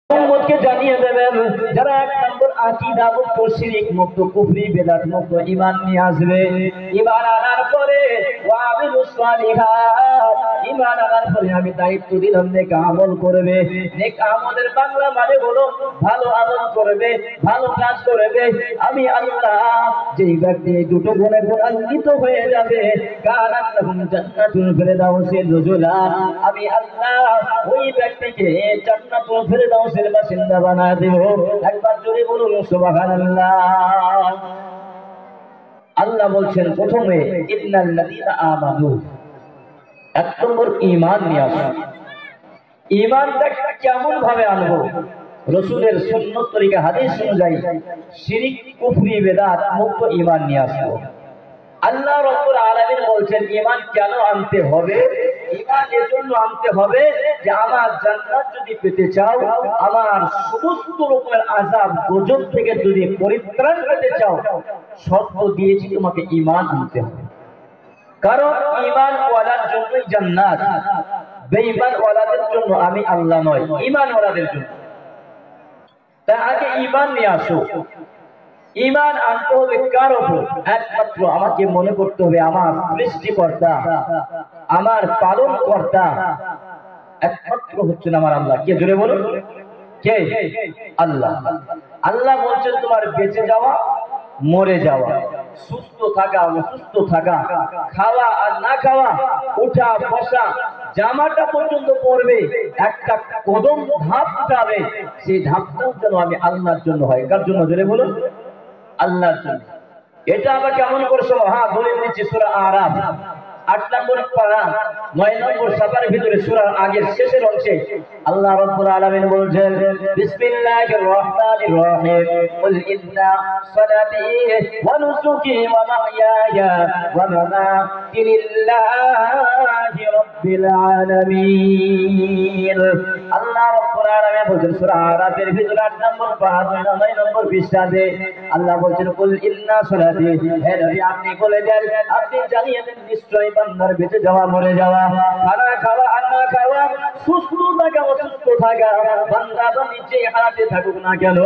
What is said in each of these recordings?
উম্মতকে জানিয়ে দেবেন যারা এক নম্বর আকীদা মুক্ত, শিরক মুক্ত, কুফরি বেদাত মুক্ত ঈমান নিয়ে আসবে। ঈমান আনার পরে ওয়া আমিলুস সালিহাত, ঈমান আনার পরে আমি দায়িত্ব দিলাম নেক আমল করবে। নেক আমলের বাংলা মানে হলো ভালো আমল করবে, ভালো কাজ করবে। আমি আল্লাহ যেই ব্যক্তি এই দুটো গুণে গুণান্বিত হয়ে যাবে, কানাত লাহুম জান্নাতুল ফিরদাউসিল নুজুলা, আমি আল্লাহ ওই ব্যক্তিকে জান্নাতুল ফিরদাউসের বাসিন্দা বানায় দেব। একবার জোরে বলুন সুবহানাল্লাহ। আল্লাহ বলছেন প্রথমে ইন্নাল্লাযীনা আমানু, এক নম্বর ঈমান নিয়ে আসো। ঈমানটা কেমন ভাবে আনবো? রাসূলের সুন্নাত তরিকা হাদিস অনুযায়ী শিরক কুফরি বেদাত মুক্ত ঈমান নিয়ে আসবো। আল্লাহ রাব্বুল আলামিন বলছেন ঈমান কেন আনতে হবে? ঈমান এর জন্য আনতে হবে যে আমার জান্নাত যদি পেতে চাও, আমার সমস্ত রকমের আযাব গজব থেকে যদি পরিত্রাণ পেতে চাও, শর্ত দিয়েছি তোমাকে ঈমান আনতে হবে। কারণ ঈমান ওয়ালার জন্যই জান্নাত, বেঈমান ওয়ালাদের জন্য আমি আল্লাহ নয়, ঈমান ওয়ালাদের জন্য। তাই আগে ঈমান নিয়ে আসো। ঈমান আনতে হবে কার উপর? একমাত্র আমাকে মনে করতে হবে আমার সৃষ্টিকর্তা, আমার পালন কর্তা একমাত্র হচ্ছেন আমার আল্লাহ। কে জোরে বলুন, কে? আল্লাহ। আল্লাহ বলছেন তোমার বেঁচে যাওয়া, মরে যাওয়া, সুস্থ থাকা, অসুস্থ থাকা, খাওয়া আর না খাওয়া, উঠা বসা, জামাটা পর্যন্ত পরবে, একটা কদম ধাপ উঠাবে, সেই ধাপটাও যেন আমি আল্লাহর জন্য হয়। কার জন্য? জোরে বলুন, আল্লাহর জন্য। এটা আবার কেমন করছো? হ্যাঁ, দলিল দিচ্ছি সূরা আরাফ ৮ নম্বর পারা ৯ নম্বর সাফার ভিতরে সূরার আগের শেষের অংশে আল্লাহ রাব্বুল আলামিন বলছেন বিসমিল্লাহির রাহমানির রহিম কুল ইন্না সালাতি ওয়া নুসুকি ওয়া মাহইয়ায়া ওয়া মামাতি লিল্লাহি রাব্বিল আলামিন। আল্লাহ রাব্বুল আলামিন বলছেন সূরা আরাফের ভিতরে ৮ নম্বর পারা ৯ নম্বর পৃষ্ঠাতে আল্লাহ বলছেন কুল ইন্না সালাতি, হে নবী আপনি বলে দেন, আপনি জানিয়ে দেন নিশ্চয়ই বান্দার বেঁচে যাওয়া, মরে যাওয়া, খানা খাওয়া আর না খাওয়া, সুস্থ থাকা অসুস্থ থাকা, বান্দা বান্দি যে হালাতে থাকুক না কেন,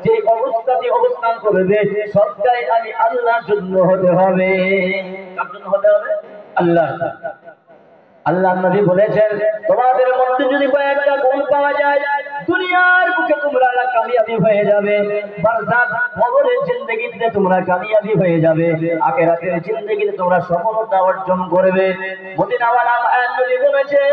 যে অবস্থাতে অবস্থান করবে, সবটাই আমি আল্লাহর জন্য হতে হবে। কার জন্য হতে হবে? আল্লাহ। আল্লাহ নবী বলেছেন তোমাদের মধ্যে যদি কয়েকটা গুণ পাওয়া যায়, দুনিয়ার বুকে তোমরা কামিয়াবি হয়ে যাবে, বারজাখ কবরের জিন্দেগিতে তোমরা কামিয়াবি হয়ে যাবে, আখিরাতের জিন্দেগিতে তোমরা সফলতা অর্জন করবে। মদিনাওয়ালা নবী বলেছেন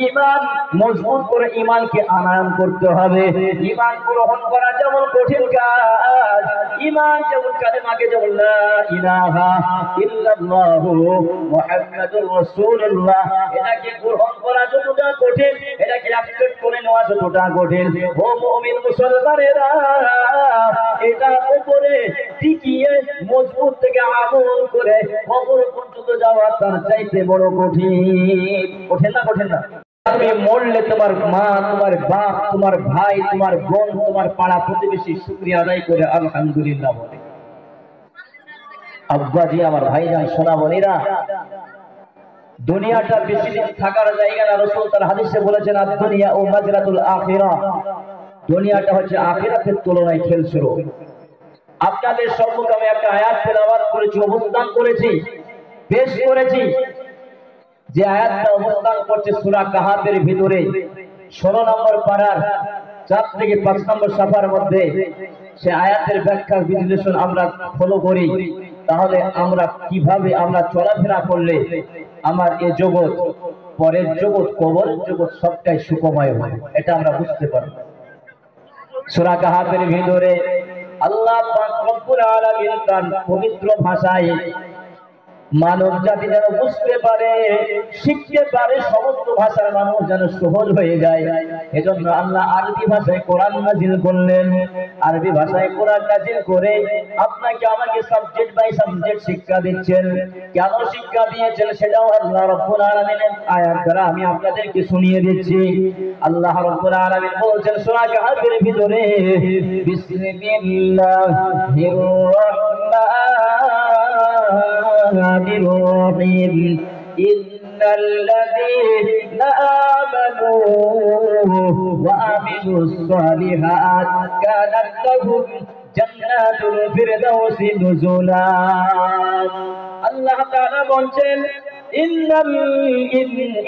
ঈমান মজবুত করে ঈমানকে আনয়ন করতে হবে। ঈমান গ্রহণ করা যেমন কঠিন কাজ, ঈমান যেমন কালেমাকে যেমন লা ইলাহা ইল্লাল্লাহু মুহাম্মাদুর রাসূলুল্লাহ এটাকে গ্রহণ করা যতটা কঠিন, এটাকে অ্যাকসেপ্ট করে নেওয়া যতটা কঠিন। ও মুমিন মুসলমানেরা, এটা উপরে টিকিয়ে মজবুত থেকে আমল করে কবর পর্যন্ত যাওয়া তার চাইতে বড় কঠিন। কঠিন না? কঠিন না? তুমি মরলে তোমার মা, তোমার বাপ, তোমার ভাই, তোমার বোন, তোমার পাড়া প্রতিবেশী শুকরিয়া আদায় করে আলহামদুলিল্লাহ বলে। আব্বাজি, আমার ভাইজান, সোনা বোনেরা, দুনিয়াটা বেশি দিন থাকার জায়গা না। রাসূল তার হাদিসে বলেছেন আদ-দুনিয়া ও মাজরাতুল আখিরাহ, দুনিয়াটা হচ্ছে আখিরাতের তুলনায় খেলছুড়ো। আপনাদের সম্মুখে আমি একটা আয়াত তেলাওয়াত করেছি, অবস্থান করেছি, পেশ করেছি। যে আয়াতটা অবস্থান করছে সূরা কাহাফের ভিতরে 16 নম্বর পারার 4 থেকে 5 নম্বর সাফার মধ্যে, সে আয়াতের ব্যাখ্যা বিশ্লেষণ আমরা ফলো করি, তাহলে আমরা কিভাবে আমরা চলাফেরা করলে আমার এই জগৎ, পরের জগৎ, কবরের জগৎ সবটাই সুখময় হয়, এটা আমরা বুঝতে পারব। সূরা কাহাফের ভিতরে আল্লাহ পাক রব্বুল আলামিন তার পবিত্র ভাষায় মানব জাতি যেন বুঝতে পারে, শিখতে পারে, সমস্ত ভাষার মানুষ যেন সহজ হয়ে যায়, এজন্য আল্লাহ আরবি ভাষায় কোরআন নাযিল করলেন। আরবি ভাষায় কোরআন নাযিল করে আপনাকে আমাকে সাবজেক্ট বাই সাবজেক্ট শিক্ষা দিচ্ছেন। কেন শিক্ষা দিয়েছেন সেটাও আল্লাহ রাব্বুল আলামিনের আয়াত দ্বারা আমি আপনাদেরকে শুনিয়ে দিচ্ছি। আল্লাহ রাব্বুল আলামিন বলছেন সূরা কাহফের ভিতরে বিসমিল্লাহির রাহমানির الرحيم إن ইন্নাল্লাযীনা আমানু ওয়া আমিলুস সালিহাত কানাত লাহুম জান্নাতুল ফিরদাউসি নুজুলা। আল্লাহ তাআলা বলেন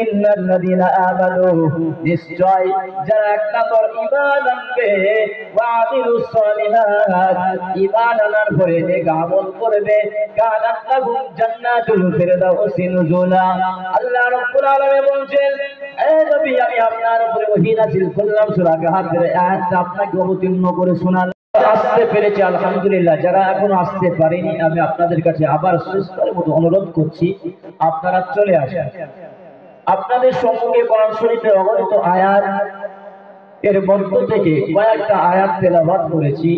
ইন্নাল্লাযীনা আমানু, নিশ্চয় যারা এক নম্বর ঈমান আনবে, ওয়া আমিলুস সালিহাত, ঈমান আনার পরে নেক আমল করবে, কানাত লাহুম জান্নাতুল ফিরদাউসি নুজুলা। আল্লাহ রাব্বুল আলামিন বলেন, এ নবী আমি আপনার উপরে ওহী নাযিল করলাম, সূরা কাহফের আয়াতটা আপনাকে অবতীর্ণ করে শোনালাম। আসতে পেরেছি আলহামদুলিল্লাহ। যারা এখনো আসতে পারেনি, আমি আপনাদের কাছে আবার শেষবারের মতো অনুরোধ করছি, আপনারা চলে আসেন। আপনাদের সম্মুখে কোরআন শরীফের অগণিত আয়াত, এর মধ্য থেকে কয়েকটা আয়াত তেলাওয়াত করেছি।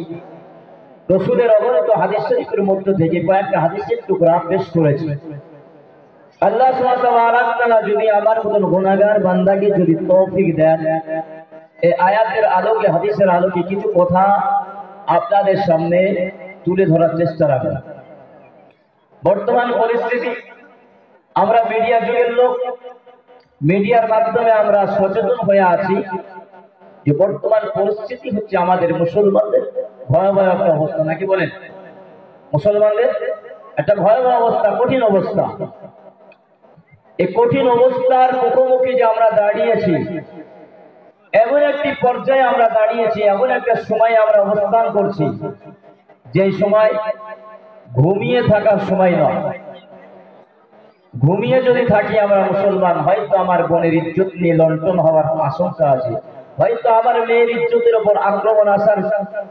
রাসূলের অগণিত হাদিস শরীফের মধ্য থেকে কয়েকটা হাদিসের টুকরা পেশ করেছি। আল্লাহ সুবহানাহু ওয়া তাআলা যদি আমার মতন গুনাহগার বান্দাকে যদি তৌফিক দেন, এই আয়াতের আলোকে, হাদিসের আলোকে কিছু কথা আপনাদের সামনে তুলে ধরার চেষ্টা রাখবেন। বর্তমান পরিস্থিতি, আমরা মিডিয়া যুগের লোক, মিডিয়ার মাধ্যমে আমরা সচেতন হয়ে আছি যে বর্তমান পরিস্থিতি হচ্ছে আমাদের মুসলমানদের ভয়াবহ একটা অবস্থা, নাকি বলেন? মুসলমানদের একটা ভয়াবহ অবস্থা, কঠিন অবস্থা। এই কঠিন অবস্থার মুখোমুখি যে আমরা দাঁড়িয়েছি, এমন একটি পর্যায়ে আমরা দাঁড়িয়েছি, এমন একটা সময় আমরা অবস্থান করছি, যে সময় ঘুমিয়ে থাকার সময় নয়। ঘুমিয়ে যদি থাকি আমরা মুসলমান, হয়তো আমার বোনের ইজ্জত নিয়ে লণ্ঠন হওয়ার আশঙ্কা আছে, হয়তো আমার মেয়ের ইজ্জতের উপর আক্রমণ আসার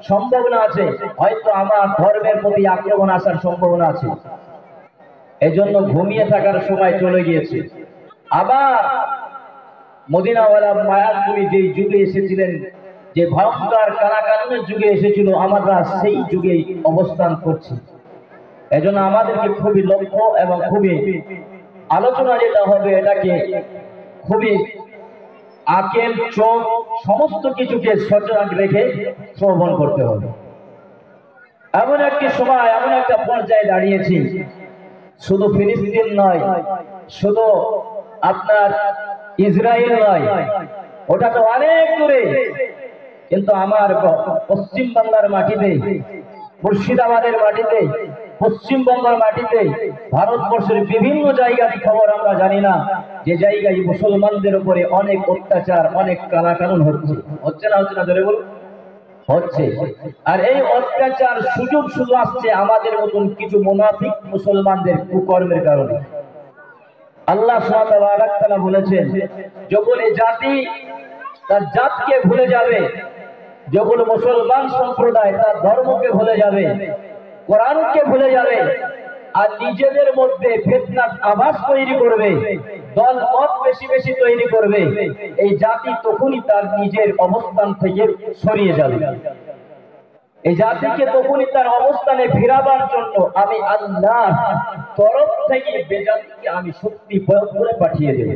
সম্ভাবনা আছে, হয়তো আমার ধর্মের প্রতি আক্রমণ আসার সম্ভাবনা আছে। এজন্য ঘুমিয়ে থাকার সময় চলে গিয়েছে। আবার মদিনাওয়ালা মায়ানবী যে যুগে এসেছিলেন, যে ভয়ঙ্কর কারাকানুনের যুগে এসেছিল, আমরা সেই যুগে অবস্থান করছি। এজন্য আমাদেরকে খুবই লক্ষ্য এবং খুবই আলোচনা যেটা হবে, এটাকে খুবই আকেল, চোখ, সমস্ত কিছুকে সচেতন রেখে শ্রবণ করতে হবে। এমন একটি সময়, এমন একটা পর্যায়ে দাঁড়িয়েছি, শুধু ফিলিস্তিন নয়, শুধু আপনার ইসরায়েল নয়, ওটা তো অনেক দূরে, কিন্তু আমার পশ্চিম বাংলার মাটিতে, মুর্শিদাবাদের মাটিতে, পশ্চিমবঙ্গের মাটিতে, ভারতবর্ষের বিভিন্ন জায়গার খবর আমরা জানি না, যে জায়গায় মুসলমানদের উপরে অনেক অত্যাচার, অনেক কালাকানুন হচ্ছে। হচ্ছে না? হচ্ছে না? ধরে বলুন, হচ্ছে। আর এই অত্যাচার সুযোগ শুধু আসছে আমাদের মতন কিছু মুনাফিক মুসলমানদের কুকর্মের কারণে। আল্লাহ সুবহানাহু ওয়া তাআলা বলেছেন, যখন এই জাতি তার জাতকে ভুলে যাবে, যখন মুসলমান সম্প্রদায় তার ধর্মকে ভুলে যাবে, কোরআনকে ভুলে যাবে, আর নিজেদের মধ্যে ফিতনার আভাস তৈরি করবে, দল মত বেশি বেশি তৈরি করবে, এই জাতি তখনই তার নিজের অবস্থান থেকে সরিয়ে যাবে। এই জাতিকে তখনই তার অবস্থানে ফিরাবার জন্য আমি আল্লাহ তরফ থেকে বেজাতিকে আমি শক্তি প্রয়োগ করে পাঠিয়ে দেব।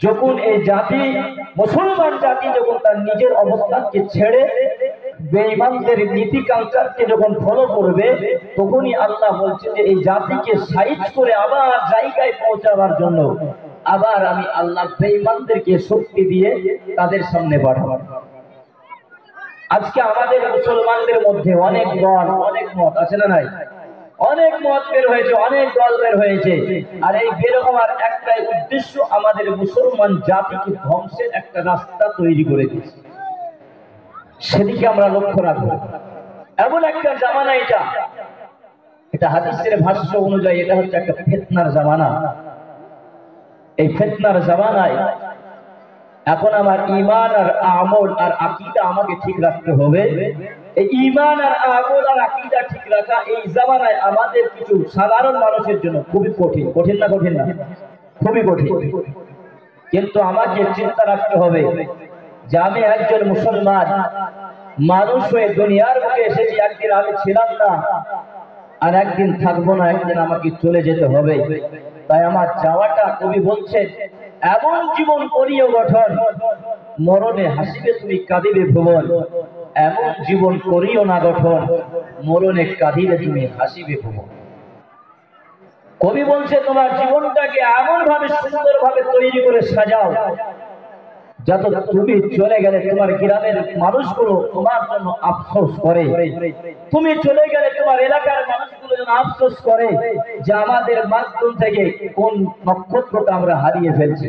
যখন এই জাতি, মুসলমান জাতি যখন তার নিজের অবস্থানকে ছেড়ে বেঈমানদের নীতি কালচারকে যখন ফলো করবে, তখনই আল্লাহ বলছে যে এই জাতিকে সাইজ করে আবার জায়গায় পৌঁছাবার জন্য আবার আমি আল্লাহ বেঈমানদেরকে শক্তি দিয়ে তাদের সামনে পাঠাবো। আজকে আমাদের মুসলমানদের মধ্যে অনেক দল, অনেক মত আছে না নাই? অনেক মত বের হয়েছে, অনেক দল বের হয়েছে, আর এই বের হওয়ার একটাই উদ্দেশ্য, আমাদের মুসলমান জাতিকে ধ্বংসের একটা রাস্তা তৈরি করে দিয়েছে। সেদিকে আমরা লক্ষ্য রাখবো। এমন একটা জামানা এটা হাদিসের ভাষ্য অনুযায়ী এটা হচ্ছে একটা ফিতনার জামানা। এই ফিতনার জামানায় এখন আমার ঈমান আর আমল আর আকীদা আমাকে ঠিক রাখতে হবে। এই ঈমান আর আমল আর আকীদা ঠিক রাখা এই জামানায় আমাদের কিছু সাধারণ মানুষের জন্য খুবই কঠিন। কঠিন না? কঠিন না? খুবই কঠিন। কিন্তু আমাকে চিন্তা রাখতে হবে যে আমি একজন মুসলমান মানুষ হয়ে দুনিয়ার বুকে এসেছি, একদিন আমি ছিলাম না, আর একদিন থাকবো না, একদিন আমাকে চলে যেতে হবে। তাই আমার চাওয়াটা, কবি বলছেন, এমন জীবন করিও গঠন, মরণে হাসিবে তুমি কাঁদিবে ভুবন। এমন জীবন করিও না গঠন, মরণে কাঁদিবে তুমি হাসিবে ভুবন। কবি বলছে তোমার জীবনটাকে এমন ভাবে সুন্দর ভাবে তৈরি করে সাজাও যত তুমি চলে গেলে তোমার গ্রামের মানুষগুলো তোমার জন্য আফসোস করে, তুমি চলে গেলে তোমার এলাকার মানুষগুলো যেন আফসোস করে যে আমাদের মাধ্যম থেকে কোন নক্ষত্রটা আমরা হারিয়ে ফেলছি।